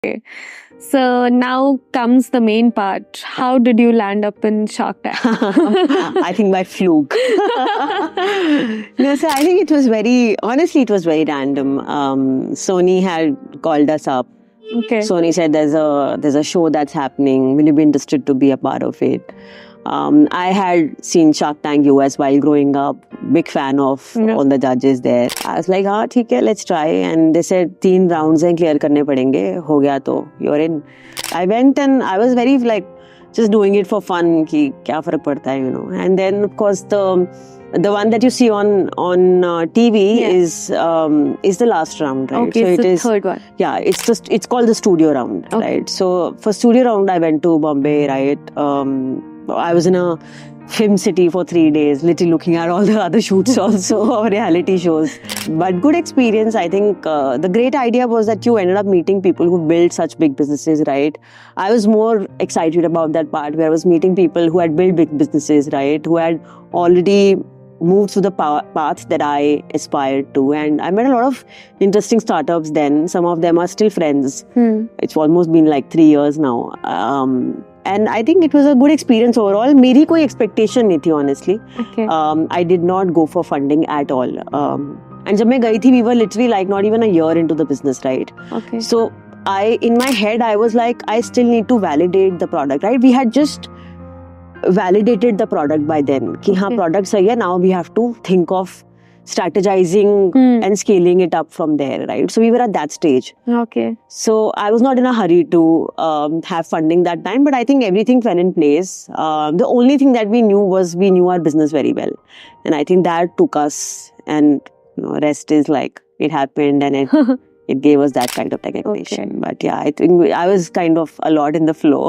So now comes the main part. How did you land up in Shark Tank? I think by fluke. No, so I think it was honestly, it was very random. Sony had called us up. Okay. Sony said there's a show that's happening. Will you be interested to be a part of it? I had seen Shark Tank US while growing up. Big fan of all the judges there. I was like, ठीक है, let's try. And they said 3 rounds हैं clear करने पड़ेंगे. हो गया तो you're in. I went and I was very like just doing it for fun. कि क्या फर्क पड़ता है, you know. And then of course the one that you see on TV is the last round, right? Okay, so it is third one. Yeah, it's called the studio round, right? So for studio round, I went to Bombay, right? I was in a film city for 3 days, literally looking at all the other shoots also of reality shows. But good experience. I think the great idea was that you ended up meeting people who build such big businesses, right? I was more excited about that part where I was meeting people who had built big businesses, right? Who had already moved through the path that I aspired to. And I met a lot of interesting startups then. Some of them are still friends. It's almost been like 3 years now. And I think it was a good experience overall. मेरी कोई expectation नहीं थी, honestly. Okay. I did not go for funding at all. And जब मैं गई थी, we were literally like not even a year into the business, right? Okay. So in my head, I was like, I still need to validate the product, right? We had just validated the product by then. कि हाँ, product सही है. Now we have to think of strategizing and scaling it up from there, right? So we were at that stage. Okay. So I was not in a hurry to have funding that time, but I think everything fell in place. The only thing that we knew was we knew our business very well, and I think that took us. And rest is like it happened, and it gave us that kind of recognition. Okay. But yeah, I think I was kind of a lot in the flow.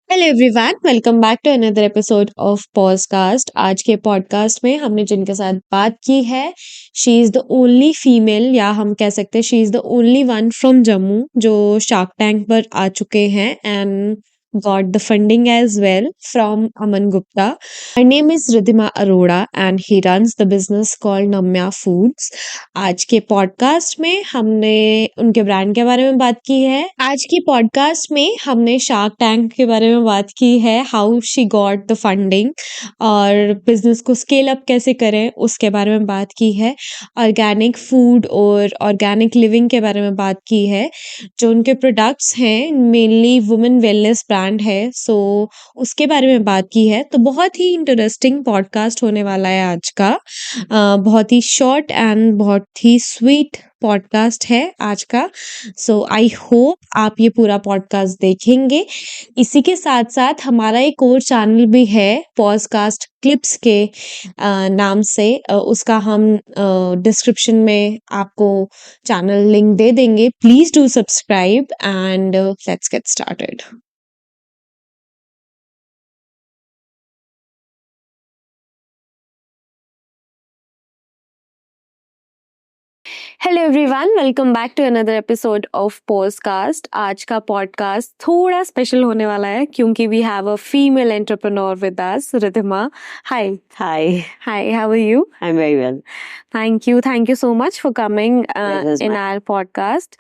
Hello everyone, welcome back to another episode of podcast. आज के podcast में हमने जिनके साथ बात की है, she is the only female, या हम कह सकते हैं she is the only one from Jammu जो शार्क टैंक पर आ चुके हैं and got the funding as well from Aman Gupta. Her name is Ridhima Arora and he runs the business called Namya Foods. आज के पॉडकास्ट में हमने उनके brand के बारे में बात की है। आज की पॉडकास्ट में हमने शार्क टैंक के बारे में बात की है, how she got the funding और बिजनेस को स्केल अप कैसे करें उसके बारे में बात की है। ऑर्गेनिक फूड और ऑर्गेनिक लिविंग के बारे में बात की है। जो उनके प्रोडक्ट्स हैं मेनली वुमेन वेलनेस ब्रांड है, सो उसके बारे में बात की है। तो बहुत ही इंटरेस्टिंग पॉडकास्ट होने वाला है आज का। बहुत ही शॉर्ट एंड बहुत ही स्वीट पॉडकास्ट है आज का। सो आई होप आप ये पूरा पॉडकास्ट देखेंगे। इसी के साथ साथ हमारा एक और चैनल भी है पॉडकास्ट क्लिप्स के नाम से, उसका हम डिस्क्रिप्शन में आपको चैनल लिंक दे देंगे। Please do subscribe and let's get started. Hello everyone, welcome back to another episode of podcast. आज का पॉडकास्ट थोड़ा स्पेशल होने वाला है क्योंकि we have a female entrepreneur with us, Ridhima. Hi. Hi. Hi, how are you? I'm very well. Thank you so much for coming in our podcast.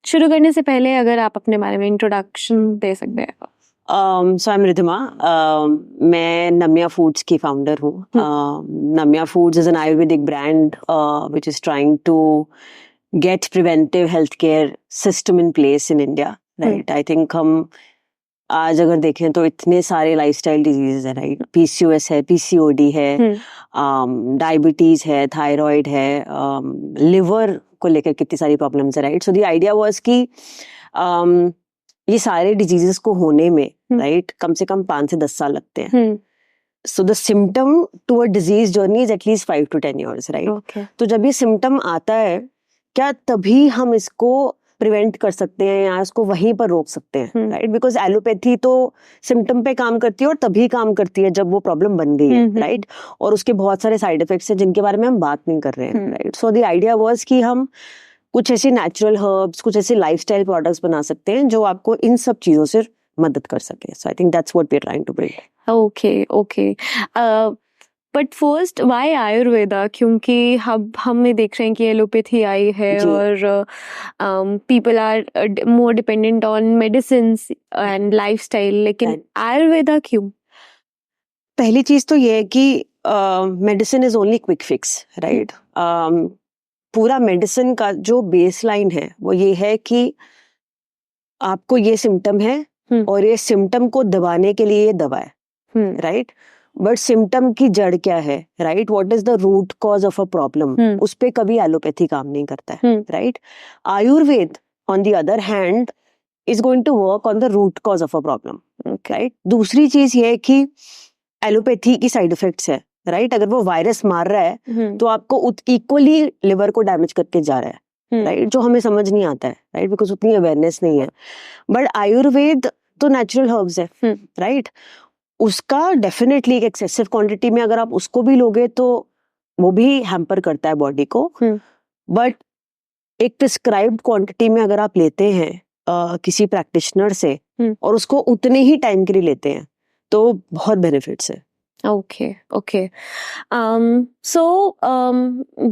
शुरू करने से पहले अगर आप अपने बारे में इंट्रोडक्शन दे सकते हैं। So I'm Ridhima. मैं Namya Foods की founder हूँ. Namya Foods is an Ayurvedic brand which is trying to get preventive healthcare system in place in India. Right? I think हम आज अगर देखें तो इतने सारे lifestyle diseases हैं, right? PCOS है, PCOD है, diabetes है, thyroid है, liver को लेकर कितनी सारी problems है, right? So the idea was कि ये सारे डिजीजेस को होने में राइट कम से कम 5 से 10 साल लगते हैं। So the symptom to a disease journey is at least 5 to 10 years, right? तो जब ये सिम्टम आता है, क्या तभी हम इसको प्रिवेंट कर सकते हैं या इसको वहीं पर रोक सकते हैं, राइट? बिकॉज एलोपैथी तो सिम्टम पे काम करती है और तभी काम करती है जब वो प्रॉब्लम बन गई है, राइट? और उसके बहुत सारे साइड इफेक्ट्स हैं जिनके बारे में हम बात नहीं कर रहे हैं, right? So the idea was कि हम कुछ ऐसे नेचुरल हर्ब्स, कुछ ऐसे लाइफस्टाइल प्रोडक्ट्स बना सकते हैं जो आपको इन सब चीजों से मदद कर सके। So I think that's what we are trying to build. Okay. But first why Ayurveda, क्योंकि अब हम देख रहे हैं कि एलोपैथी आई है जी। और people are more dependent on medicine and lifestyle, लेकिन Right. आयुर्वेदा क्यों? पहली चीज तो ये है कि medicine is only quick fix, right? पूरा मेडिसिन का जो बेसलाइन है वो ये है कि आपको ये सिम्टम है और ये सिम्टम को दबाने के लिए ये दवा है, राइट? बट सिम्टम की जड़ क्या है, right? What is the root cause of a problem, उस पे कभी एलोपैथी काम नहीं करता है, right? Ayurveda on the other hand is going to work on the root cause of a problem, right? दूसरी चीज ये है कि एलोपैथी की साइड इफेक्ट्स है, राइट? अगर वो वायरस मार रहा है तो आपको इक्वली लिवर को डैमेज करके जा रहा है, राइट? जो हमें समझ नहीं आता है, राइट? बिकॉज उतनी अवेयरनेस नहीं है। बट आयुर्वेद तो नेचुरल हर्ब्स है, राइट? उसका डेफिनेटली एक एक्सेसिव क्वांटिटी में अगर आप उसको भी लोगे तो वो भी हैम्पर करता है बॉडी को, बट एक प्रिस्क्राइब्ड क्वांटिटी में अगर आप लेते हैं किसी प्रैक्टिशनर से और उसको उतने ही टाइम के लिए लेते हैं तो बहुत बेनिफिट्स है। Okay. So,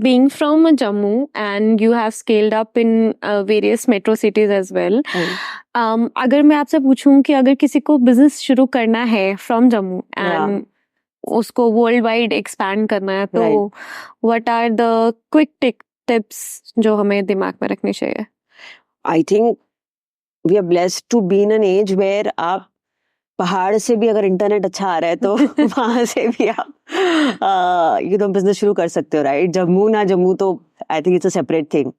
being from Jammu and you have scaled up in various metro cities as well. अगर मैं आपसे पूछूं कि अगर किसी को बिजनेस शुरू करना है from Jammu and उसको वर्ल्ड वाइड एक्सपैंड करना है, तो what are the quick tips जो हमें दिमाग में रखनी चाहिए? I think we are blessed to be in an age where आप पहाड़ से भी अगर इंटरनेट अच्छा आ रहा है तो वहां से भी आप बिजनेस शुरू कर सकते हो, राइट? जम्मू ना जम्मू तो I think it's a separate thing,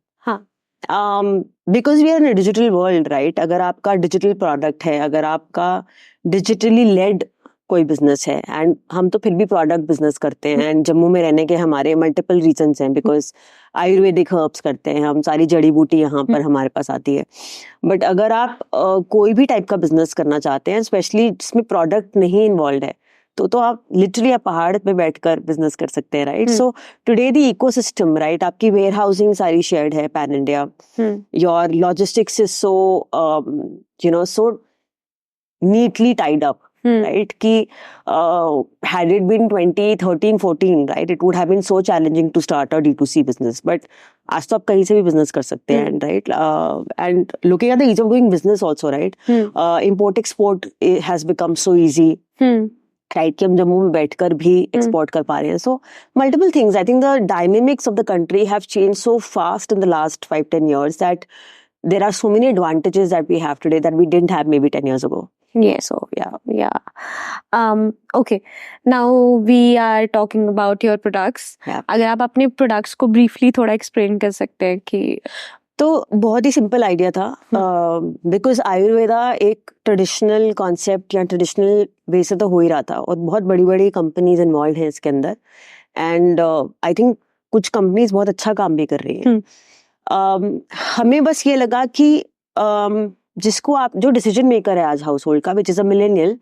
because we are in a digital world, right? अगर आपका डिजिटल प्रोडक्ट है, अगर आपका डिजिटली लेड कोई बिजनेस है, एंड हम तो फिर भी प्रोडक्ट बिजनेस करते हैं, एंड जम्मू में रहने के हमारे मल्टीपल रीजंस हैं, बिकॉज आयुर्वेदिक हर्ब्स करते हैं हम, सारी जड़ी बूटी यहाँ पर हमारे पास आती है। बट अगर आप कोई भी टाइप का बिजनेस करना चाहते हैं, स्पेशली जिसमें प्रोडक्ट नहीं इन्वॉल्व है, तो आप लिटरली आप पहाड़ पे बैठकर बिजनेस कर सकते हैं, right? So today the ecosystem, right? आपकी वेयर हाउसिंग सारी शेयर्ड है pan India, your logistics is so neatly tied up, right? Ki had it been 2013, 14, right, it would have been so challenging to start a D2C business. But आज तो आप कहीं से भी business कर सकते हैं, right? And looking at the ease of doing business also, right? Import export has become so easy. Right, कि हम जम्मू में बैठकर भी एक्सपोर्ट कर पा रहे हैं. So multiple things. I think the dynamics of the country have changed so fast in the last 5-10 years that there are so many advantages that we have today that we didn't have maybe 10 years ago. Yeah. So yeah. Okay. Now we are talking about your products. Yeah. अगर आप अपने products को briefly थोड़ा explain कर सकते हैं कि तो बहुत ही सिंपल आइडिया था, बिकॉज आयुर्वेदा एक ट्रेडिशनल कॉन्सेप्ट या ट्रेडिशनल वे से तो हो ही रहा था, और बहुत बड़ी बड़ी कंपनीज इन्वॉल्व हैं इसके अंदर, एंड आई थिंक कुछ कंपनीज बहुत अच्छा काम भी कर रही हैं। हमें बस ये लगा कि जिसको आप जो डिसीजन मेकर है आज हाउस होल्ड का, विच इज अ मिलेनियल,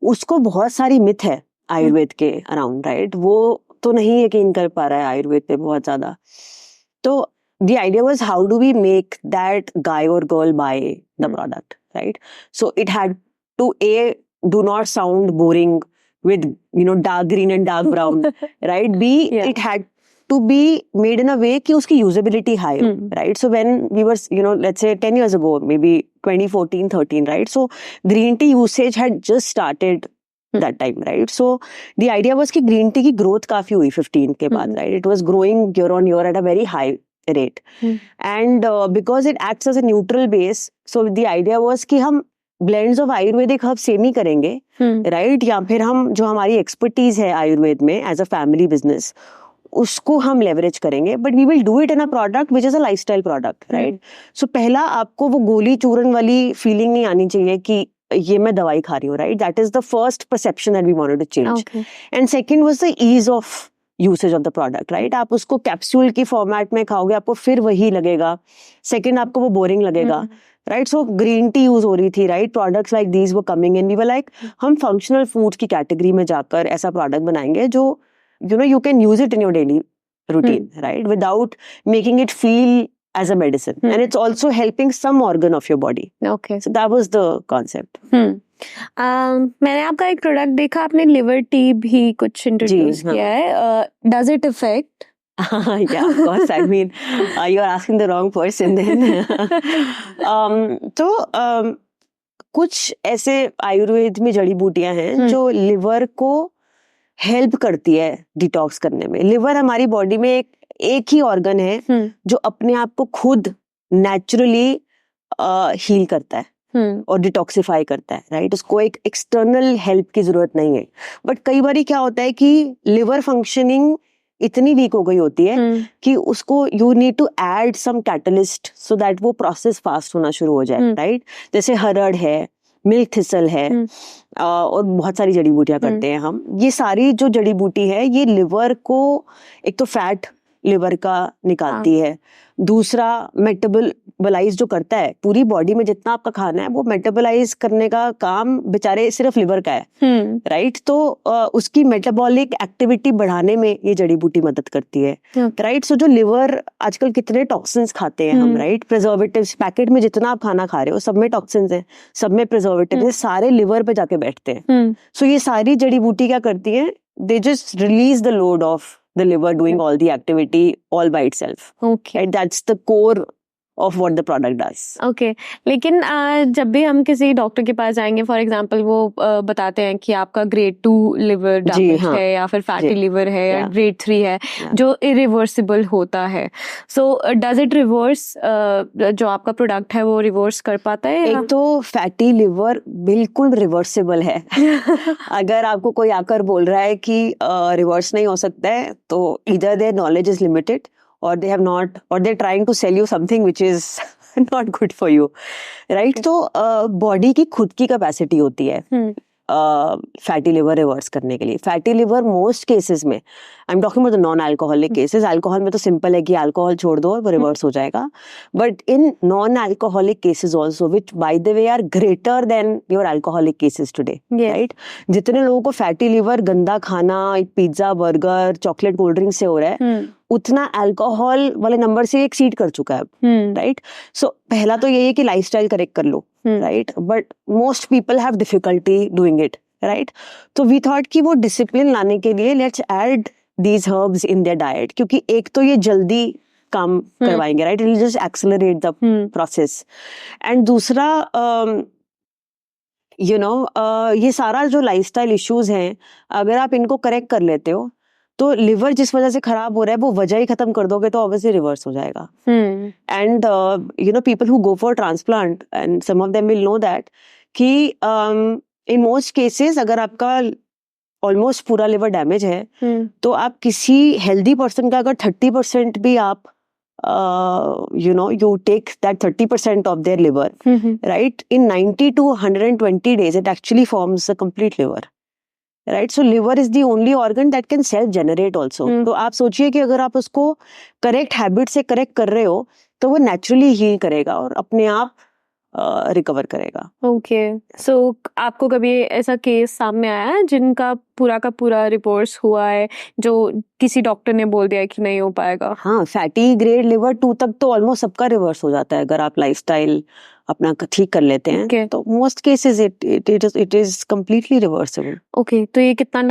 उसको बहुत सारी मिथ है आयुर्वेद के अराउंड, राइट? वो तो नहीं यकीन कर पा रहा है आयुर्वेद पे बहुत ज्यादा। तो the idea was, how do we make that guy or girl buy the product, right? So it had to do not sound boring with dark green and dark brown, right? It had to be made in a way कि उसकी usability high, right? So when we were let's say 10 years ago, maybe 2014-13, right? So green tea usage had just started that time, right? So the idea was कि green tea की growth काफी हुई 15 के बाद, right? It was growing year on year at a very high rate, and because it acts as a neutral base, so the idea was कि हम blends of Ayurvedic herb same ही करेंगे, right? या फिर हम जो हमारी एक्सपर्टीज है आयुर्वेद में एज अ फैमिली बिजनेस, उसको हम लेवरेज करेंगे, but we will do it in a product which is a lifestyle product, right? So पहला आपको वो गोली चूरन वाली फीलिंग नहीं आनी चाहिए कि ये मैं दवाई खा रही हूँ, right? That is the first perception that we wanted to change, and second was the ease of usage of the product, right? आप उसको कैप्सूल की फॉर्मेट में खाओगे, आपको फिर वही लगेगा, सेकंड आपको वो बोरिंग लगेगा, right? So green tea use हो रही थी, right? Products like these were coming in, we were like हम फंक्शनल फूड की कैटेगरी में जाकर ऐसा प्रोडक्ट बनाएंगे जो you can use it in your daily routine, right? Without making it feel as a medicine, and it's also helping some organ of your body. Okay. So that was the concept. मैंने आपका एक product देखा, आपने liver T भी कुछ introduce किया है. Does it effect? Yeah, of course. I mean, you're asking the wrong person then. तो कुछ ऐसे आयुर्वेद में जड़ी बूटियां हैं जो लिवर को हेल्प करती है डिटॉक्स करने में. लिवर हमारी बॉडी में एक ही ऑर्गन है जो अपने आप को खुद नेचुरली हील करता है और डिटॉक्सिफाई करता है, राइट. उसको एक एक्सटर्नल हेल्प की जरूरत नहीं है. बट कई बार क्या होता है कि लिवर फंक्शनिंग इतनी वीक हो गई होती है कि उसको you need to add some catalyst so that वो प्रोसेस फास्ट होना शुरू हो जाए, राइट. जैसे हरड़ है, मिल्क थिसल है, और बहुत सारी जड़ी बूटियां करते हैं हम. ये सारी जो जड़ी बूटी है ये लिवर को एक तो फैट लिवर का निकालती है, दूसरा मेटाबोलाइज जो करता है पूरी बॉडी में जितना आपका खाना है वो मेटाबोलाइज करने का काम बेचारे सिर्फ लिवर का है, राइट. तो उसकी मेटाबॉलिक एक्टिविटी बढ़ाने में ये जड़ी बूटी मदद करती है, राइट. सो जो लिवर आजकल कितने टॉक्सिन्स खाते हैं हम, राइट. प्रिजर्वेटिव्स पैकेट में जितना आप खाना खा रहे हो सब में टॉक्सिन्स हैं, सब में प्रिजर्वेटिव है, सारे लिवर पे जाके बैठते हैं. सो ये सारी जड़ी बूटी क्या करती है, they just release the load of the liver doing all the activity all by itself. Okay. Right? That's the core of what the product does. Okay. लेकिन जब भी हम किसी डॉक्टर के पास जाएंगे, फॉर एग्जांपल वो बताते हैं कि आपका ग्रेड 2 लिवर डैमेज है या फिर फैटी लिवर है या ग्रेड 3 है जो इरिवर्सिबल होता है. सो डज इट रिवर्स, जो आपका प्रोडक्ट है वो रिवर्स कर पाता है? एक तो फैटी लिवर बिल्कुल रिवर्सिबल है. अगर आपको कोई आकर बोल रहा है कि रिवर्स नहीं हो सकता है तो either their knowledge is limited or they have not, or they're trying to sell you something which is not good for you, right. तो बॉडी की खुद की कैपेसिटी होती है फैटी लिवर रिवर्स करने के लिए. फैटी लिवर मोस्ट केसेस में, I am talking about the non alcoholic cases. Alcohol में तो सिंपल है कि अल्कोहल छोड़ दो वो रिवर्स हो जाएगा. But in non alcoholic cases also, which by the way are greater than your alcoholic cases today, right. जितने लोगों को फैटी लिवर, गंदा खाना, pizza, burger, chocolate, cold drink से हो रहा है, उतना अल्कोहल वाले नंबर से एक्सीड कर चुका है, राइट. सो पहला तो यही है कि लाइफस्टाइल करेक्ट कर लो, right. But most people have difficulty doing it, right. तो वी थॉट कि वो डिसिप्लिन लाने के लिए let's add these herbs in their diet, क्योंकि एक तो ये जल्दी काम करवाएंगे, right. It will just accelerate the process. And दूसरा यू नो ये सारा जो लाइफस्टाइल इश्यूज हैं, अगर आप इनको करेक्ट कर लेते हो तो लिवर जिस वजह से खराब हो रहा है वो वजह ही खत्म कर दोगे तो ऑब्वियसली रिवर्स हो जाएगा. And you know people who go for transplant, and some of them will know that कि इन मोस्ट केसेस अगर आपका ऑलमोस्ट पूरा लिवर डैमेज है तो आप किसी हेल्दी पर्सन का अगर 30% भी आप you know you take that 30% of their liver, right, in 90 to 120 days it actually forms a complete liver, right. So liver is the only organ that can self generate also. तो आप सोचिए कि अगर आप उसको करेक्ट हैबिट से correct कर रहे हो तो वो नेचुरली हील करेगा और अपने आप रिकवर करेगा. ओके. सो आपको कभी ऐसा केस सामने आया है जिनका पूरा का पूरा रिवर्स हुआ है, जो किसी डॉक्टर ने बोल दिया है कि नहीं हो पाएगा? हाँ, फैटी ग्रेड लिवर 2 तक तो ऑलमोस्ट सबका रिवर्स हो जाता है अगर आप लाइफस्टाइल अपना ठीक कर लेते हैं. Okay. तो most cases it is completely reversible. Okay. तो ये कितना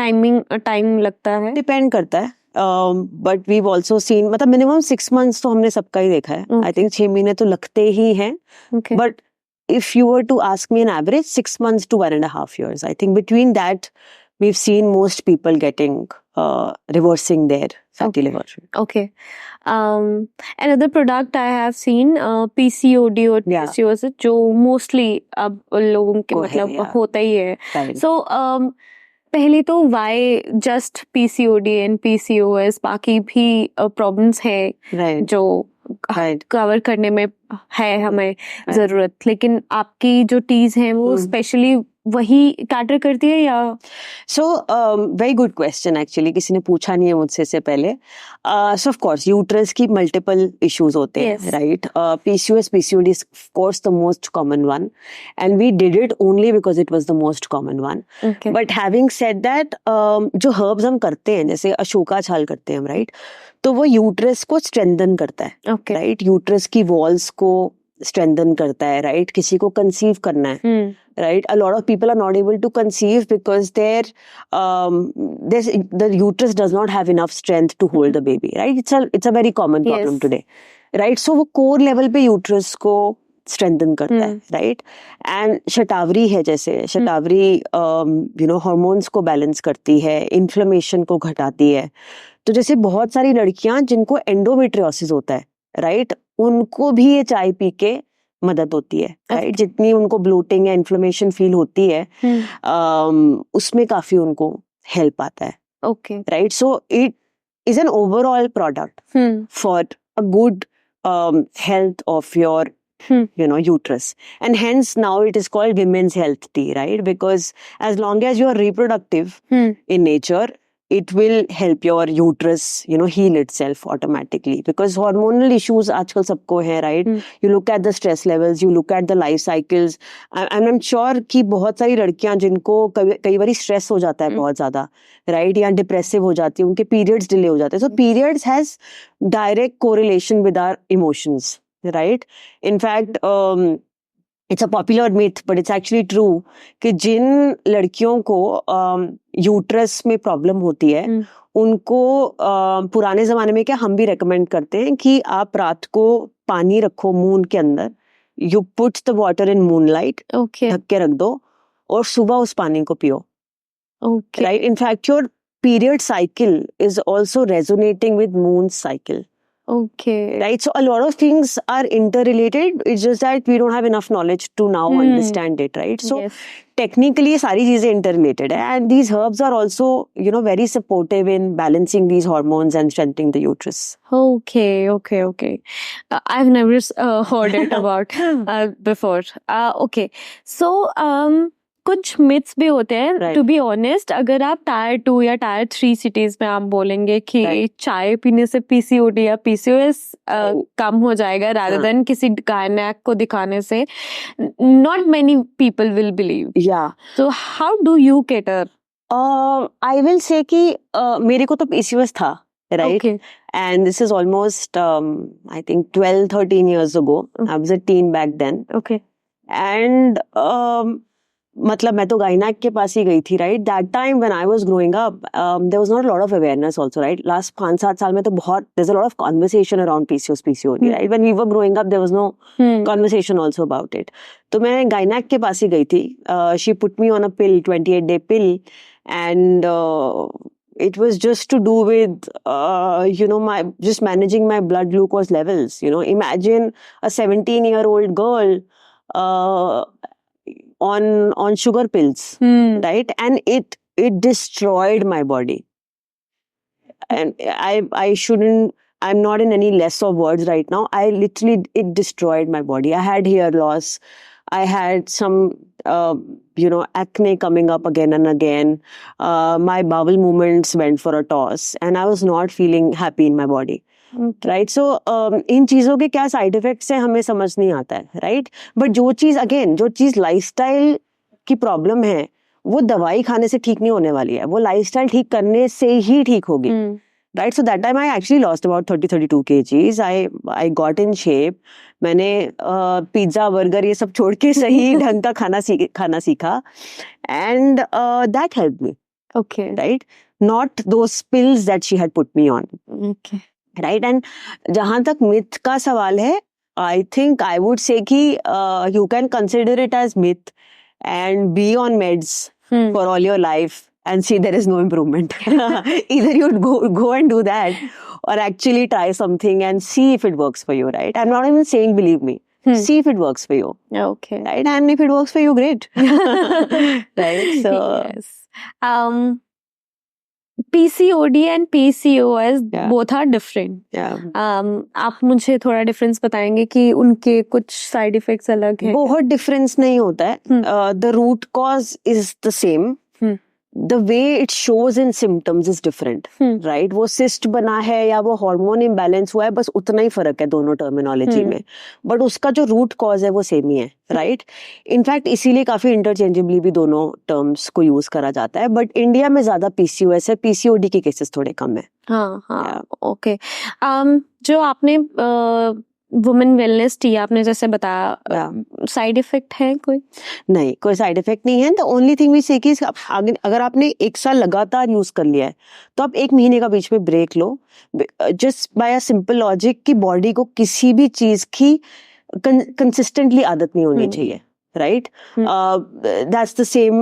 टाइम लगता है? डिपेंड करता है. बट वी ऑल्सो सीन, मतलब मिनिमम 6 months तो हमने सबका ही देखा है. आई थिंक 6 महीने तो लगते ही हैं. But if you were to ask me an average, 6 months to 1.5 years, I think between that we've seen most people getting reversing their fatty liver. Okay. Another product I have seen, PCOD और PCOS, जो mostly अब लोगों के मतलब होता ही है. So पहले तो why just PCOD and PCOS, बाकी भी problems हैं जो कवर करने में है हमें जरूरत, लेकिन आपकी जो टीज हैं वो स्पेशली वही कैटर करती है या? So very good question, actually किसी ने पूछा नहीं है मुझसे इससे पहले. सो ऑफ कोर्स यूट्रस की मल्टीपल इश्यूज होते हैं, right. PCOS PCOD is of course the most common one, and we did it only because it was the most common one. But having said that, जो herbs हम करते हैं, जैसे अशोका छाल करते हैं हम, राइट, तो वो यूट्रस को स्ट्रेंथन करता है, राइट. यूट्रस की वॉल्स को स्ट्रेंथन करता है, राइट. किसी को कंसीव करना है, right, a lot of people are not able to conceive because the uterus does not have enough strength to hold the baby, right. It's a very common problem today, right. So वो core level पे uterus को strengthen करता है, right. And शतावरी है, जैसे शतावरी hormones को balance करती है, inflammation को घटाती है. तो जैसे बहुत सारी लड़कियां जिनको endometriosis होता है, right, उनको भी ये चाय पी के मदद होती है, राइट. जितनी उनको ब्लोटिंग या इन्फ्लेमेशन फील होती है, उसमें काफी उनको हेल्प आता है, okay, right. So it is an overall product for a good health of your uterus, and hence now it is called women's health tea, right, because as long as you are reproductive in nature, it will help your uterus heal itself automatically, because hormonal issues आजकल सबको है, right. You look at the stress levels, you look at the life cycles, and I'm sure कि बहुत सारी लड़कियां जिनको कई बारी स्ट्रेस हो जाता है बहुत ज्यादा, right, या डिप्रेसिव हो जाती है, उनके पीरियड्स डिले हो जाते हैं. So periods has direct correlation with our emotions, right. In fact, it's a popular myth, but it's actually true कि जिन लड़कियों को यूट्रस में प्रॉब्लम होती है, उनको पुराने जमाने में क्या हम भी रेकमेंड करते हैं कि आप रात को पानी रखो मून के अंदर, you put the water in moonlight, ढक के रख दो, और सुबह उस पानी को पियो, right. In fact your period cycle is also resonating with moon cycle. Okay. Right. So a lot of things are interrelated. It's just that we don't have enough knowledge to now understand it, right? So technically सारी चीजें interrelated है, and these herbs are also very supportive in balancing these hormones and strengthening the uterus. Okay. I've never heard it about before. Okay. So कुछ myths भी होते हैं, to be honest. अगर आप tyre 2 या टायर 3 सिटीज में आप बोलेंगे कि चाय पीने से PCOD या PCOS कम हो जाएगा rather than किसी गायनेक को दिखाने से, not many people will believe. Yeah. So how do you cater? I will say कि मेरे को तो PCOS था, right? Okay. And this is almost I think 12-13 years ago. I was a teen back then. Okay. And मतलब मैं तो gynaec के पास ही गई थी, right. That time when I was growing up, there was not a lot of awareness also, right. Last 5-7 साल में तो बहुत there is a lot of conversation around PCOS PCOD, right. When we were growing up there was no conversation also about it. तो मैं gynaec के पास ही गई थी. She put me on a pill, 28-day pill, and it was just to do with my just managing my blood glucose levels. Imagine a 17-year-old girl on sugar pills, right? And it destroyed my body. And I shouldn't, I'm not in any less of words right now. It destroyed my body. I had hair loss. I had some, acne coming up again and again. My bowel movements went for a toss, and I was not feeling happy in my body. Right. So इन चीजों के क्या side effects हैं हमें समझ नहीं आता है, राइट. बट जो चीज लाइफस्टाइल की प्रॉब्लम है, वो दवाई खाने से ठीक नहीं होने वाली है, वो लाइफस्टाइल ठीक करने से ही ठीक होगी, right. So that time I actually lost about 30-32 kgs. I got in shape. मैंने पिज्जा बर्गर ये सब छोड़ के सही ढंग का खाना सीखा, and that helped me, okay, right. Not those pills that she had put me on, okay, right. And जहां तक मिथ का सवाल है, I think I would say कि you can consider it as myth and be on meds for all your life and see there is no improvement. Either you go and do that, or actually try something and see if it works for you, right? I'm not even saying believe me. See if it works for you. Okay. Right? And if it works for you, great. Right? So yes. PCOD and PCOS Yeah. both are different. Yeah. आप मुझे थोड़ा difference बताएंगे कि उनके कुछ side effects अलग हैं? बहुत डिफरेंस नहीं होता है. The root cause is the same. The way it shows in symptoms is different, right? वो cyst बना है या वो hormone imbalance हुआ है, बस उतना ही फर्क है दोनों terminology में. But उसका जो root cause है वो same ही है, right? In fact इसीलिए काफी interchangeably भी दोनों terms को use करा जाता है. But इंडिया में ज्यादा PCOS है, PCOD के cases थोड़े कम है. हाँ, ओके. जो आपने वुमेन वेलनेस टी आपने जैसे बताया, साइड इफेक्ट है कोई? नहीं, कोई साइड इफेक्ट नहीं है. द ओनली थिंग वी से कि अगर आपने 1 साल लगातार यूज कर लिया है तो आप 1 महीने का बीच में ब्रेक लो, just by a simple logic कि बॉडी को किसी भी चीज की कंसिस्टेंटली आदत नहीं होनी चाहिए, right? That's the same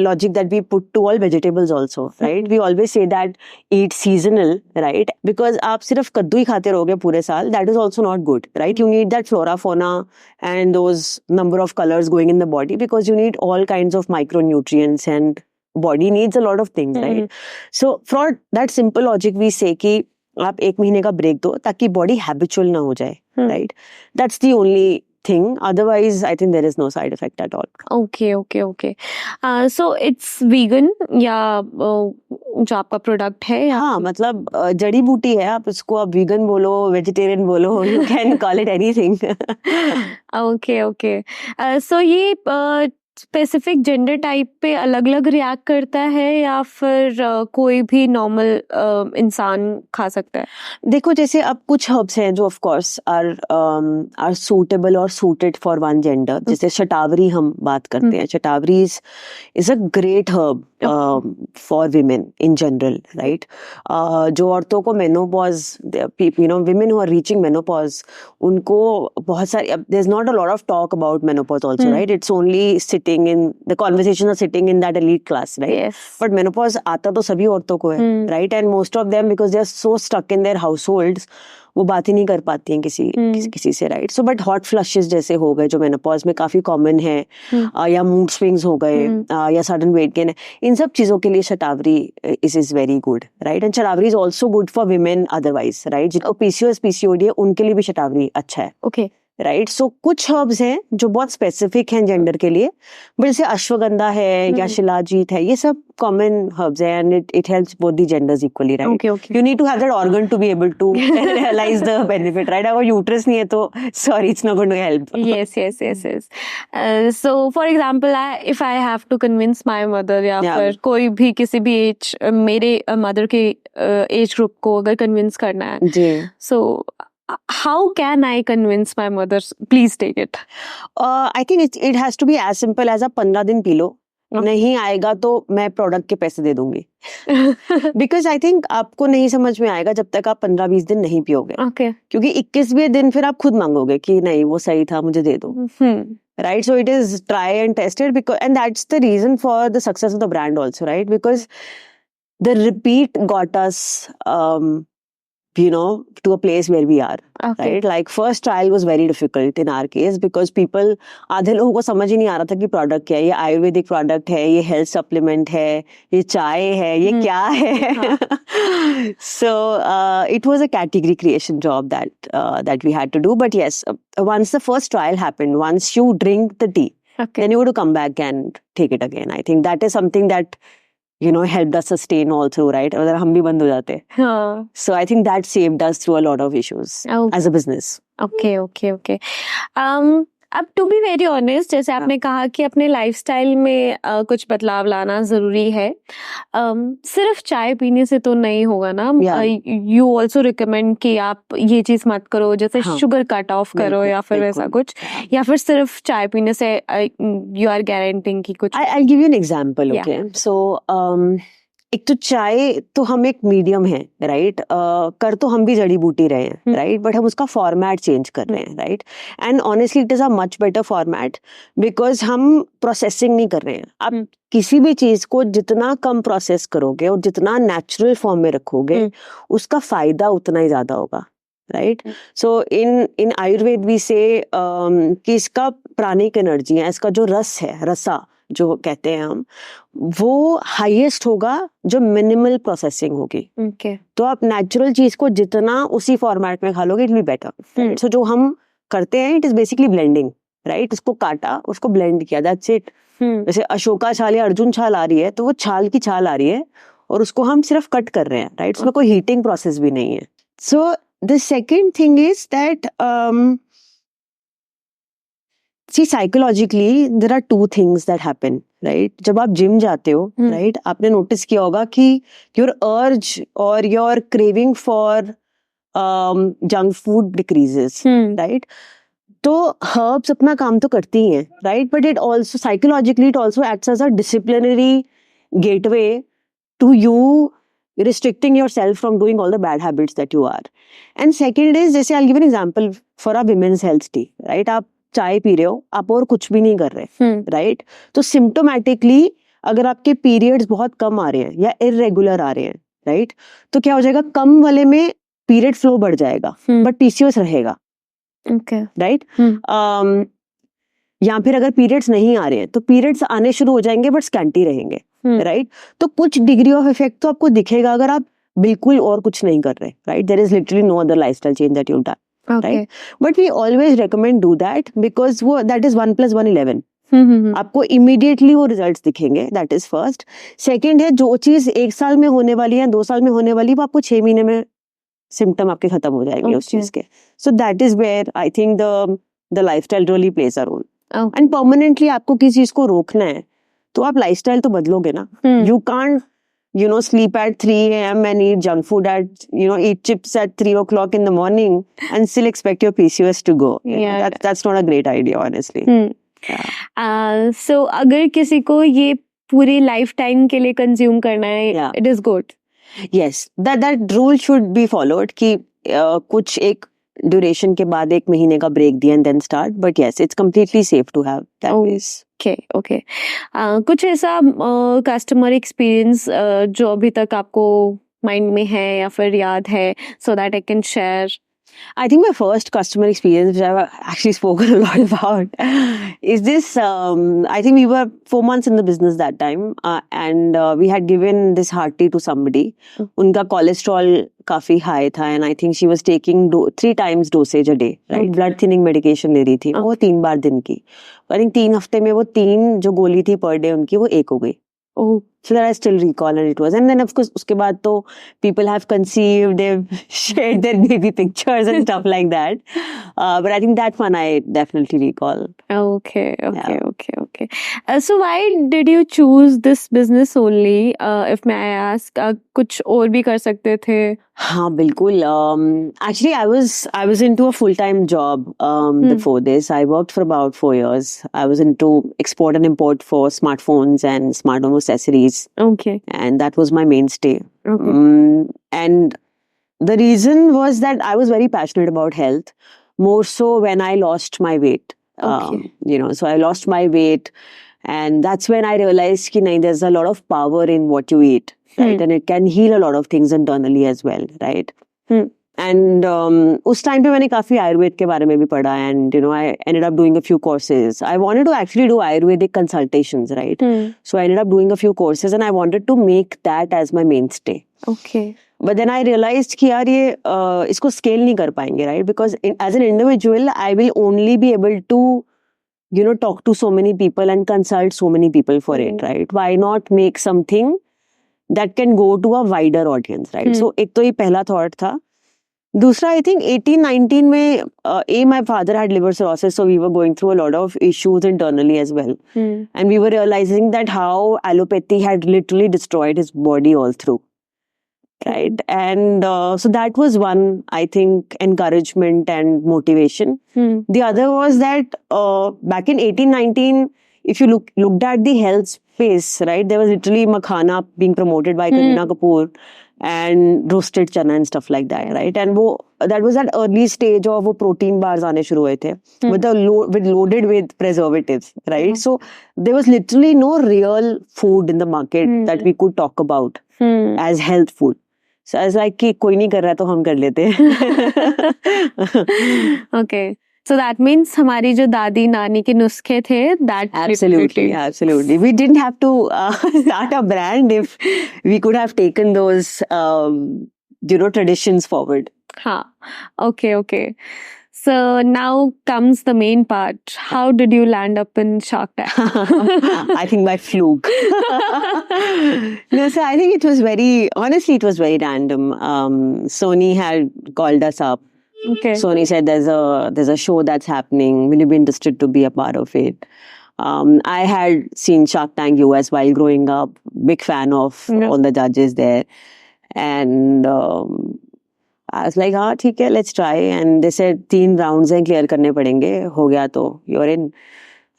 logic that we put to all vegetables also, right? We always say that eat seasonal, right? Because आप सिर्फ कद्दू ही खाते रहोगे पूरे साल, that is also not good, right? You need that flora, fauna and those number of colors going in the body because you need all kinds of micronutrients and body needs a lot of things, right? So for that simple logic we say कि आप 1 महीने का break दो ताकि body habitual ना हो जाए, right? That's the only thing. Otherwise, I think there is no side effect at all. Okay. So it's vegan या जो आपका प्रोडक्ट है? हाँ, मतलब जड़ी बूटी है, आप इसको आप vegan बोलो, vegetarian बोलो, you can call it anything. Okay. So ये स्पेसिफिक जेंडर टाइप पे अलग अलग रिएक्ट करता है या फिर कोई भी नॉर्मल इंसान खा सकता है? देखो जैसे अब कुछ हर्ब्स हैं जो ऑफ कोर्स आर सूटेबल और सूटेड फॉर वन जेंडर. जैसे शतावरी हम बात करते हैं. Shatavari is a great herb for women in general, right? जो औरतों को menopause, women who are reaching menopause, उनको बहुत सारी, there is not a lot of talk about menopause also, right? It's only sitting in the conversation are sitting in that elite class, right? But menopause आता तो सभी औरतों को है, right? And most of them because they are so stuck in their households, वो बात ही नहीं कर पाती हैं किसी से, right? So but hot flushes जैसे हो गए जो मेनोपॉज में काफी कॉमन है, या मूड स्विंग्स हो गए, या सडन वेट गेन है, इन सब चीजों के लिए Shatavari is very good, right? And Shatavari is also good for women otherwise, right? जिनको PCOS PCOD है उनके लिए भी शतावरी अच्छा है, ओके, राइट? सो कुछ हर्ब्स हैं जो बहुत स्पेसिफिक हैं जेंडर के लिए, बट जैसे अश्वगंधा है या शिलाजीत है, ये सब कॉमन हर्ब्स है and it helps both the genders equally, right? You need to have that organ to be able to realise the benefit, right? अगर यूट्रस नहीं है तो sorry, it's not going to help. yes. So for example, if I have to convince my mother या फिर कोई भी किसी भी एज, मेरे मदर के एज ग्रुप को अगर कन्विंस करना है जी, so how can I convince my mother? Please take it. I think it has to be as simple as आप 15 दिन पी लो, नहीं आएगा तो मैं प्रोडक्ट के पैसे दे दूंगी. बिकॉज आई थिंक आपको नहीं समझ में आएगा जब तक आप 15-20 दिन नहीं पियोगे, Okay. क्योंकि 21वें दिन फिर आप खुद मांगोगे कि नहीं वो सही था, मुझे दे दो, right? So it is try and tested, because and that's the reason for the success of the brand also, right? Because the repeat got us to a place where we are, right? Like first trial was very difficult in our case because people, आधे लोगों को समझ ही नहीं आ रहा था कि product क्या है, ये आयुर्वेदिक प्रोडक्ट है, ये हेल्थ सप्लीमेंट है, ये चाय है, ये क्या है? So it was a category creation job that we had to do. But yes, once the first trial happened, once you drink the tea, then you got to come back and take it again. I think that is something that helped us sustain all through, right? अगर हम भी बंद हो जाते. So I think that saved us through a lot of issues as a business. Okay. अब to be very honest, जैसे आपने कहा कि अपने लाइफस्टाइल में कुछ बदलाव लाना जरूरी है, सिर्फ चाय पीने से तो नहीं होगा ना. यू ऑल्सो रिकमेंड कि आप ये चीज मत करो, जैसे शुगर कट ऑफ करो या फिर वैसा कुछ, या फिर सिर्फ चाय पीने से यू आर गारंटिंग कि कुछ. I'll give you an example, okay? So एक तो चाय तो हम एक मीडियम है, राइट? कर तो हम भी जड़ी बूटी रहे हैं, राइट? बट हम उसका फॉर्मेट चेंज कर रहे हैं, right? And honestly it is a much better format because हम प्रोसेसिंग नहीं कर रहे हैं. आप किसी भी चीज को जितना कम प्रोसेस करोगे और जितना नेचुरल फॉर्म में रखोगे, उसका फायदा उतना ही ज्यादा होगा, राइट? सो इन आयुर्वेद भी से कि इसका प्राणिक एनर्जी है, इसका जो रस है, रसा जो कहते हैं हम, वो हाईएस्ट होगा जो मिनिमल प्रोसेसिंग होगी। ओके। तो आप नेचुरल चीज को जितना उसी फॉर्मेट में खा लोगे इट विल बी बेटर। सो जो हम करते हैं it is basically blending, right? उसको काटा, उसको ब्लेंड किया, दैट्स इट। जैसे अशोका छाल या अर्जुन छाल आ रही है तो वो छाल की छाल आ रही है और उसको हम सिर्फ कट कर रहे हैं, राइट? उसमें कोई हीटिंग प्रोसेस भी नहीं है। So the second thing is that see psychologically there are two things that happen, right? जब आप जिम जाते हो, right, आपने नोटिस किया होगा कि your urge or your craving for junk food decreases, right? तो herbs अपना काम तो करती ही हैं, right? But it also psychologically it also acts as a disciplinary gateway to you restricting yourself from doing all the bad habits that you are. And second is, जैसे I'll give an example for a women's health tea, right? आप चाय P रहे हो, आप और कुछ भी नहीं कर रहे, राइट? तो सिम्टोमेटिकली अगर आपके पीरियड्स बहुत कम आ रहे हैं या इरेगुलर आ रहे हैं, राइट, तो क्या हो जाएगा, कम वाले में पीरियड फ्लो बढ़ जाएगा बट पीसीओएस रहेगा, राइट? या फिर अगर पीरियड्स नहीं आ रहे हैं तो पीरियड्स आने शुरू हो जाएंगे बट स्कैंटी रहेंगे, राइट? तो कुछ डिग्री ऑफ इफेक्ट तो आपको दिखेगा अगर आप बिल्कुल और कुछ नहीं कर रहे, right? There is literally no other lifestyle change that you done, right? But we always recommend do that because वो that is 1 + 1 11. आपको immediately वो results दिखेंगे, that is first. Second है, जो चीज 1 साल में होने वाली है, 2 साल में होने वाली है, वो आपको 6 महीने में symptom आपके खत्म हो जाएंगे उस चीज के. So that is where I think the lifestyle really plays a role. And permanently आपको किसी चीज को रोकना है तो आप lifestyle तो बदलोगे ना. You can't sleep at 3 a.m. and eat junk food eat chips at 3 o'clock in the morning and still expect your PCOS to go. Yeah. That's not a great idea, honestly. Yeah. So अगर किसी को ये पूरी life time के लिए consume करना है, it is good. Yes, that rule should be followed कि कुछ एक ड्यूरेशन के बाद 1 महीने का ब्रेक दिया and then start. But yes, it's completely safe to have that ways. Okay. कुछ ऐसा कस्टमर एक्सपीरियंस जो अभी तक आपको माइंड में है या फिर याद है, so that I can share? I think my first customer experience, which I've actually spoken a lot about, is this. I think we were 4 months in the business that time, and we had given this heart tea to somebody. उनका cholesterol काफी high था, and I think she was taking 3 times dosage a day, right? Blood thinning medication ले रही थी, वो 3 बार दिन की. I think 3 हफ्ते में वो 3 जो गोली थी per day उनकी, वो 1 हो गई. So that I still recall, and it was, and then of course उसके बाद तो people have conceived, they've shared their baby pictures and stuff like that. But I think that one I definitely recall. Okay. So why did you choose this business only? If may I ask, कुछ और भी कर सकते थे? हाँ बिल्कुल. Actually I was into a full-time job before this. I worked for about 4 years. I was into export and import for smartphones and smart home accessories. Okay. And that was my mainstay. Okay. And the reason was that I was very passionate about health, more so when I lost my weight. Okay. So I lost my weight, and that's when I realized that there's a lot of power in what you eat, right? And it can heal a lot of things internally as well, right? And उस time पे मैंने काफी आयुर्वेद के बारे में भी पढ़ा, and I ended up doing a few courses. I wanted to actually do Ayurvedic consultations, right? So I ended up doing a few courses, and I wanted to make that as my mainstay. Okay. But then I realized कि यार ये इसको scale नहीं कर पाएंगे, right? Because as an individual, I will only be able to talk to so many people and consult so many people for it, right? Why not make something that can go to a wider audience, right? So एक तो ये पहला thought था. दूसरा, I think 18-19 में my father had liver cirrhosis, so we were going through a lot of issues internally as well. And we were realizing that how allopathy had literally destroyed his body all through. Right. And so that was one, I think, encouragement and motivation. The other was that back in 18-19, if you looked at the health space, right, there was literally makhana being promoted by Kareena Kapoor and roasted chana and stuff like that, right? And that was that early stage of protein bars aane shuru hue the with loaded with preservatives, right? So there was literally no real food in the market that we could talk about as health food. So I was like कि कोई नहीं कर रहा तो हम कर लेते हैं. Okay. So that means हमारी जो दादी नानी के नुस्खे थे, that Absolutely, absolutely. We didn't have to start a brand if we could have taken those, traditions forward. हाँ, okay. So now comes the main part. How did you land up in Shark Tank? I think by fluke. No, so I think it was honestly, it was very random. Sony had called us up. Okay. Sony said there's a show that's happening. Will you be interested to be a part of it? I had seen Shark Tank US while growing up. Big fan of all the judges there. And I was like, हाँ ठीक है, let's try. And they said 3 rounds हैं clear करने पड़ेंगे. हो गया तो you're in.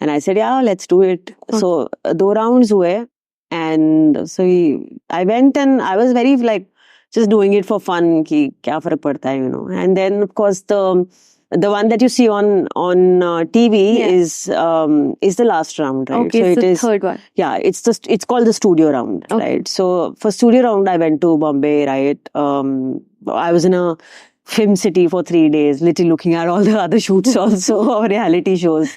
And I said, yeah, let's do it. So 2 rounds हुए. And so I went and I was very like just doing it for fun कि क्या फर्क पड़ता है, And then of course the one that you see on TV is the last round, right? Okay, so it's it the is third one. Yeah, it's called the studio round, right? So for studio round I went to Bombay, right? I was in a film city for 3 days, literally looking at all the other shoots also of reality shows.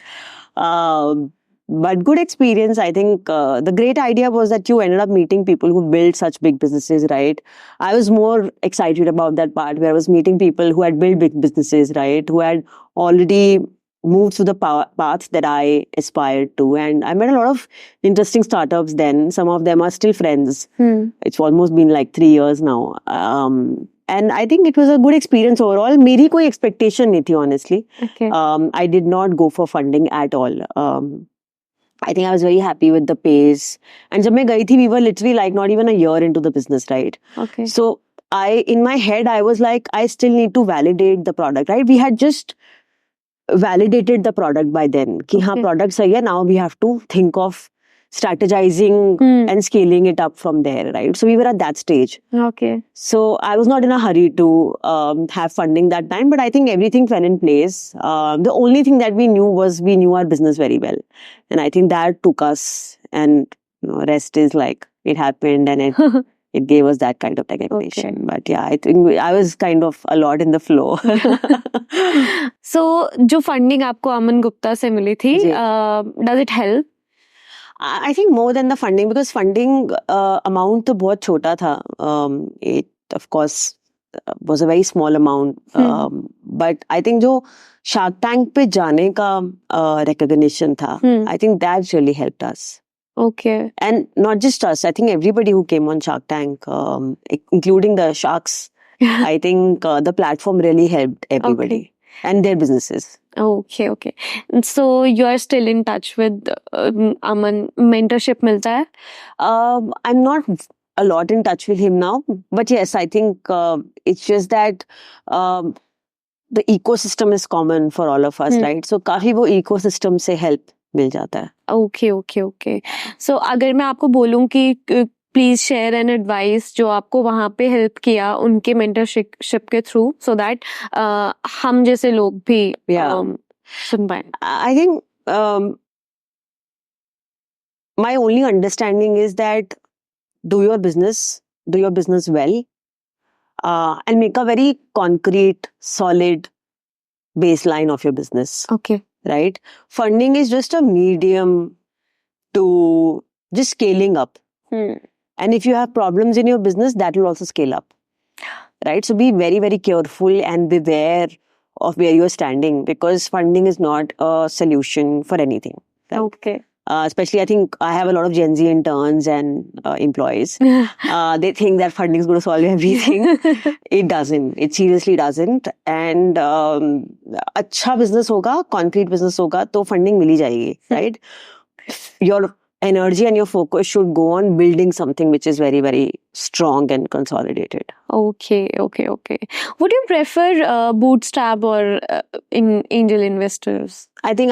But good experience. I think the great idea was that you ended up meeting people who build such big businesses, right? I was more excited about that part where I was meeting people who had built big businesses, right? Who had already moved through the path that I aspired to. And I met a lot of interesting startups then. Some of them are still friends. It's almost been like 3 years now. And I think it was a good experience overall. मेरी कोई expectation नहीं थी, honestly. Okay. I did not go for funding at all. I think I was very happy with the pace. And जब मैं गई थी, we were literally like not even a year into the business, right? Okay. So in my head, I was like, I still need to validate the product, right? We had just validated the product by then. कि हाँ, product सही है. Now we have to think of strategizing and scaling it up from there, right? So we were at that stage. Okay. So I was not in a hurry to have funding that time, but I think everything fell in place. The only thing that we knew was we knew our business very well. And I think that took us, and rest is like, it happened and it gave us that kind of recognition. Okay. But yeah, I think I was kind of a lot in the flow. So जो funding आपको अमन गुप्ता से मिली थी, does it help? I think more than the funding, because funding amount तो बहुत छोटा था. It of course was a very small amount. But I think जो Shark Tank पे जाने का recognition था, I think that really helped us. Okay. And not just us, I think everybody who came on Shark Tank, including the sharks, I think the platform really helped everybody and their businesses. Okay. So you are still in touch with Aman? Mentorship मिलता है? I'm not a lot in touch with him now, but yes, I think it's just that the ecosystem is common for all of us, right? So काफी वो ecosystem से help मिल जाता है. Okay. So अगर मैं आपको बोलूं कि प्लीज शेयर एन एडवाइस जो आपको वहां पे हेल्प किया उनके मेंटरशिप के थ्रू, सो दैट हम जैसे लोग भी सुन पाए. I think my only understanding is that do your business well, and make a very concrete, solid baseline of your business. Okay. Right? Funding is just a medium to just scaling up. And if you have problems in your business, that will also scale up. Right? So be very, very careful and beware of where you're standing, because funding is not a solution for anything. Right? Okay. Especially, I think I have a lot of Gen Z interns and employees. They think that funding is going to solve everything. It doesn't. It seriously doesn't. And अच्छा business होगा, concrete business होगा, तो funding मिल ही जाएगी, right? Your energy and your focus should go on building something which is very, very strong and consolidated. Okay. Would you prefer bootstrap or in angel investors? I think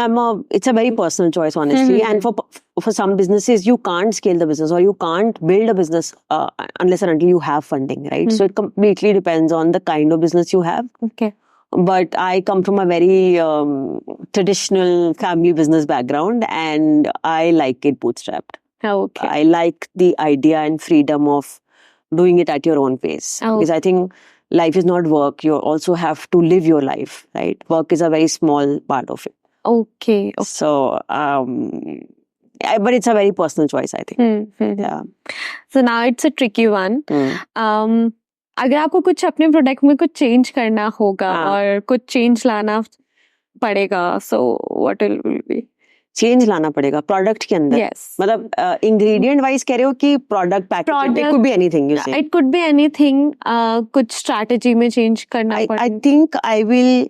it's a very personal choice, honestly. And for some businesses, you can't scale the business or you can't build a business unless and until you have funding, right? So it completely depends on the kind of business you have. Okay. But I come from a very traditional family business background, and I like it bootstrapped. Okay. I like the idea and freedom of doing it at your own pace. Because I think life is not work. You also have to live your life, right? Work is a very small part of it. Okay. So, but it's a very personal choice, I think. Yeah. So now it's a tricky one. Hmm. अगर आपको कुछ अपने product में कुछ change करना होगा हाँ. और कुछ चेंज लाना पड़ेगा, so what will be? Change लाना पड़ेगा प्रोडक्ट के अंदर. Yes. मतलब इंग्रेडिएंट वाइज कह रहे हो कि product packaging? It could be anything, you से. It could be anything. कुछ स्ट्रैटेजी में चेंज करना आई पड़ेगा. Think I will.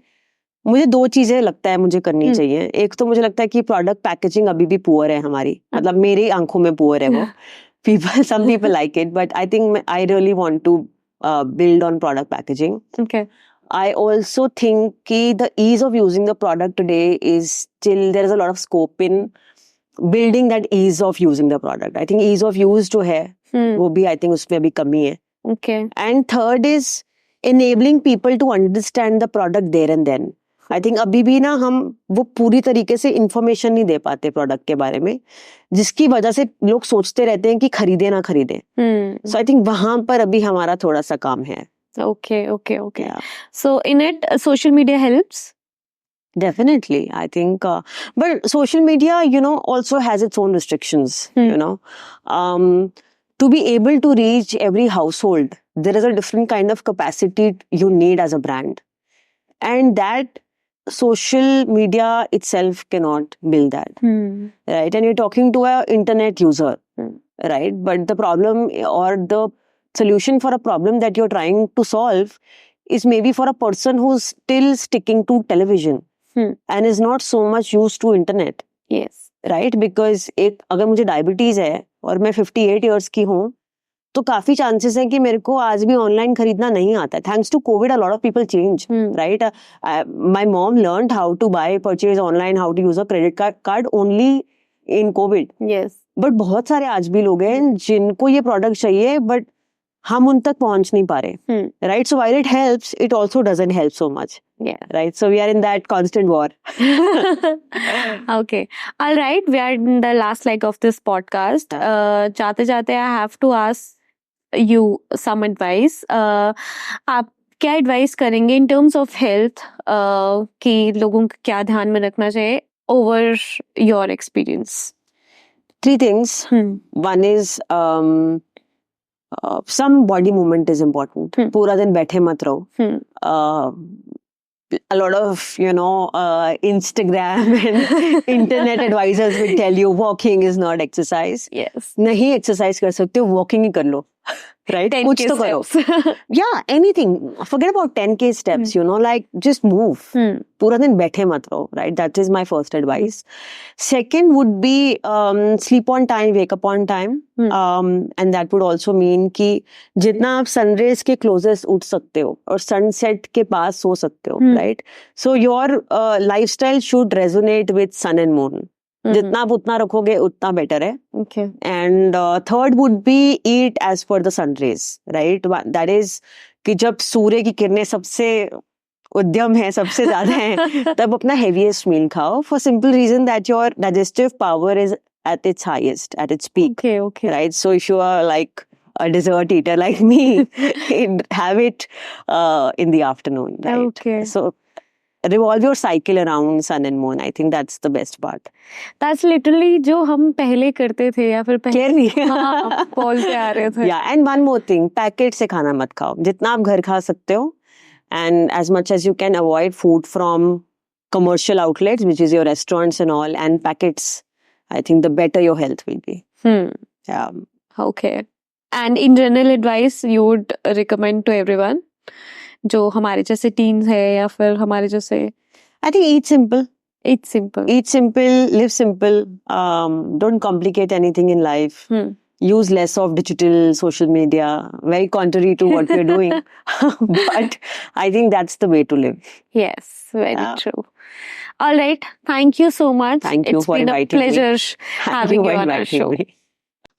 मुझे दो चीजें लगता है मुझे करनी हम्म. चाहिए. एक तो मुझे लगता है कि प्रोडक्ट पैकेजिंग अभी भी पुअर है हमारी. मतलब मेरी आंखों में पुअर है वो. some people like it, but I think I really want to build on product packaging. Okay. I also think कि the ease of using the product today is still, there is a lot of scope in building that ease of using the product. I think ease of use जो है वो भी I think उसमें अभी कमी है. Okay. And third is enabling people to understand the product there and then. I think अभी भी ना हम वो पूरी तरीके से इंफॉर्मेशन नहीं दे पाते प्रोडक्ट के बारे में, जिसकी वजह से लोग सोचते रहते हैं कि खरीदे ना खरीदे. So I think वहां पर अभी हमारा थोड़ा सा काम है. Okay. Yeah. So in it, social media helps. Definitely, I think, but social media, also has its own restrictions. To be able to reach every household, there is a different kind of capacity you need as a brand, and that social media itself cannot build that, right? And you're talking to an internet user, right? But the problem or the solution for a problem that you're trying to solve is maybe for a person who's still sticking to television and is not so much used to internet. Yes. Right? Because अगर मुझे diabetes है और मैं 58 years की हूँ, तो काफी chances हैं कि मेरे को आज भी ऑनलाइन खरीदना नहीं आता. Thanks to Covid a lot of people changed, right? My mom learned how to purchase online, how to use a credit card only in COVID. Yes. But बहुत सारे आज भी लोग हैं जिनको ये प्रोडक्ट चाहिए बट हम उन तक पहुंच नहीं पा रहे. Right? So while it helps, it also doesn't help so much. Yeah. Right? So we are in that constant war. Okay. All right. We are in the last leg of this podcast. जाते जाते I have to ask you some advice. आप क्या advice करेंगे in terms of health, कि लोगों को क्या ध्यान में रखना चाहिए over your experience? 3 things. One is some body movement is important. पूरा दिन बैठे मत रहो. A lot of Instagram and internet advisors will tell you walking is not exercise. Yes. नहीं exercise कर सकते हो, walking ही कर लो. Right? कुछ तो करो. Yeah, anything. Forget about 10K steps, like just move. पूरा दिन बैठे मत रहो. Right? That is my first advice. Second would be sleep on time, wake up on time. And that would also mean कि जितना आप सनरेज के closest उठ सकते हो और सनसेट के पास सो सकते हो. Right? So your lifestyle should resonate with sun and moon. जितना आप उतना रखोगे उतना बेटर है. Okay. And third would be eat as per the sun rays, right? That is कि जब सूर्य की किरणें सबसे उद्यम है, सबसे ज्यादा है, तब अपना heaviest meal खाओ, for simple reason that your digestive power is at its highest, at its peak. Okay. Right? So if you are like a dessert eater like me, have it in the afternoon, right? Okay. So revolve your cycle around sun and moon. I think that's the best part. That's literally जो हम पहले करते थे या फिर Clearly. बोलते आ रहे थे. Yeah, and one more thing, packet से खाना मत खाओ. जितना आप घर खा सकते हो, and as much as you can avoid food from commercial outlets, which is your restaurants and all, and packets, I think the better your health will be. Yeah. Okay. And in general advice you would recommend to everyone जो हमारे जैसे teens है या फिर हमारे जैसे? I think eat simple. Eat simple. Eat simple, live simple. Don't complicate anything in life. Use less of digital social media. Very contrary to what we're doing. But I think that's the way to live. Yes, very true. All right. Thank you so much. Thank you for inviting me. It's been a pleasure having you on our show.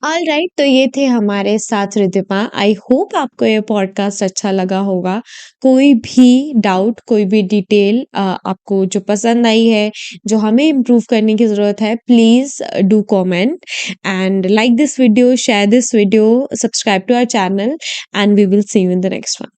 All right, तो ये थे हमारे साथ Riddhima. I hope आपको ये podcast अच्छा लगा होगा. कोई भी डाउट, कोई भी डिटेल आपको जो पसंद आई है, जो हमें इम्प्रूव करने की ज़रूरत है, please do comment and like this video, share this video, subscribe to our channel and we will see you in the next one.